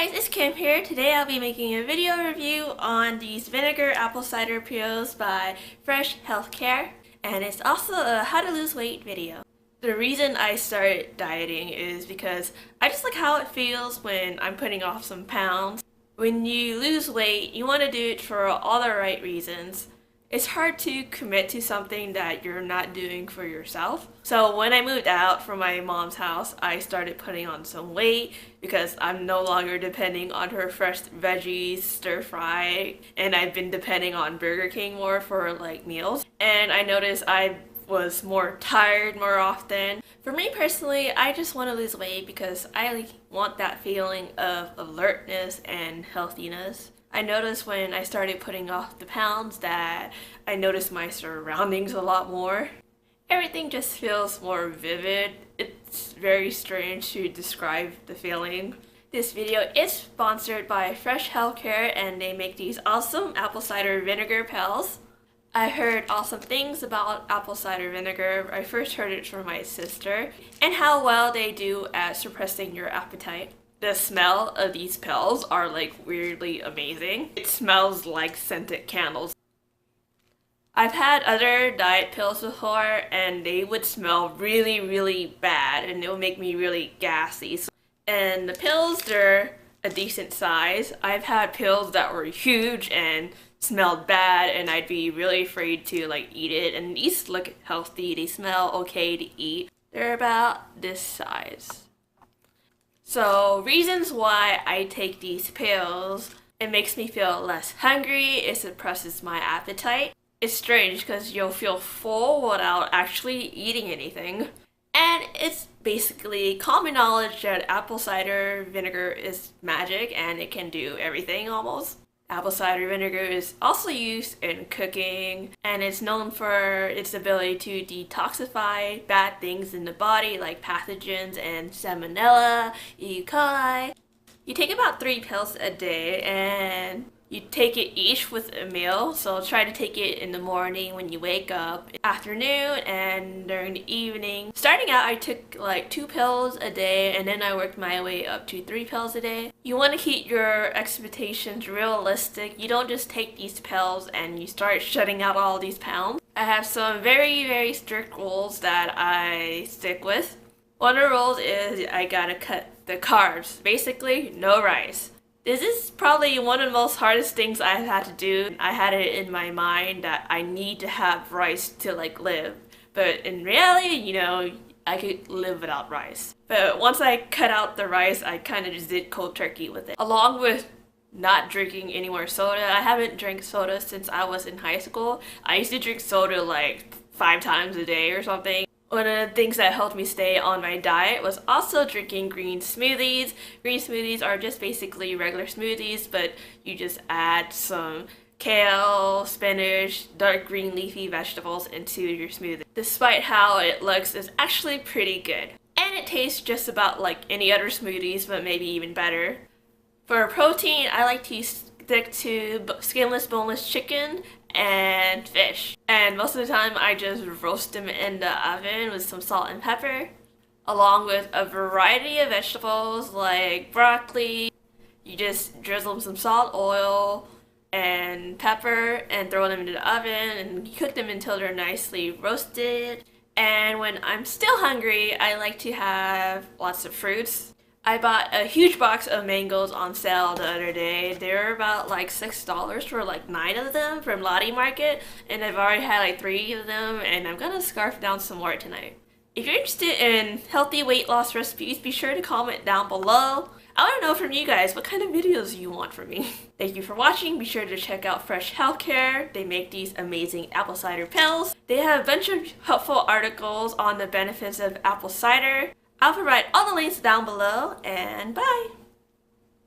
Guys, it's Kim here. Today I'll be making a video review on these vinegar apple cider pills by Fresh Healthcare, and it's also a how to lose weight video. The reason I started dieting is because I just like how it feels when I'm putting off some pounds. When you lose weight, you want to do it for all the right reasons. It's hard to commit to something that you're not doing for yourself. So when I moved out from my mom's house, I started putting on some weight because I'm no longer depending on her fresh veggies stir fry, and I've been depending on Burger King more for like meals. And I noticed I was more tired more often. For me personally, I just want to lose weight because I want that feeling of alertness and healthiness. I noticed when I started putting off the pounds that I noticed my surroundings a lot more. Everything just feels more vivid. It's very strange to describe the feeling. This video is sponsored by Fresh Healthcare, and they make these awesome apple cider vinegar pills. I heard awesome things about apple cider vinegar. I first heard it from my sister and how well they do at suppressing your appetite. The smell of these pills are like weirdly amazing. It smells like scented candles. I've had other diet pills before and they would smell really bad and it would make me really gassy. And the pills, they're a decent size. I've had pills that were huge and smelled bad and I'd be really afraid to like eat it, and these look healthy. They smell okay to eat. They're about this size. So reasons why I take these pills: it makes me feel less hungry, it suppresses my appetite. It's strange because you'll feel full without actually eating anything. And it's basically common knowledge that apple cider vinegar is magic and it can do everything almost. Apple cider vinegar is also used in cooking, and it's known for its ability to detoxify bad things in the body like pathogens and salmonella, E. coli. You take about 3 pills a day and you take it each with a meal, so try to take it in the morning when you wake up, afternoon, and during the evening. Starting out, I took like 2 pills a day, and then I worked my way up to 3 pills a day. You want to keep your expectations realistic. You don't just take these pills and you start shutting out all these pounds. I have some very strict rules that I stick with. One of the rules is I gotta cut the carbs. Basically, no rice. This is probably one of the most hardest things I've had to do. I had it in my mind that I need to have rice to like live. But in reality, you know, I could live without rice. But once I cut out the rice, I kind of just did cold turkey with it. Along with not drinking any more soda. I haven't drank soda since I was in high school. I used to drink soda like 5 times a day or something. One of the things that helped me stay on my diet was also drinking green smoothies. Green smoothies are just basically regular smoothies, but you just add some kale, spinach, dark green leafy vegetables into your smoothie. Despite how it looks, it's actually pretty good. And it tastes just about like any other smoothies, but maybe even better. For protein, I like to stick to skinless, boneless chicken and fish. And most of the time I just roast them in the oven with some salt and pepper, along with a variety of vegetables like broccoli. You just drizzle some salt, oil, and pepper and throw them into the oven and cook them until they're nicely roasted. And when I'm still hungry, I like to have lots of fruits. I bought a huge box of mangoes on sale the other day. They were about like $6 for like 9 of them from Lottie Market, and I've already had like 3 of them, and I'm gonna scarf down some more tonight. If you're interested in healthy weight loss recipes, be sure to comment down below. I want to know from you guys what kind of videos you want from me. Thank you for watching. Be sure to check out Fresh Healthcare. They make these amazing apple cider pills. They have a bunch of helpful articles on the benefits of apple cider. I'll provide all the links down below, and bye!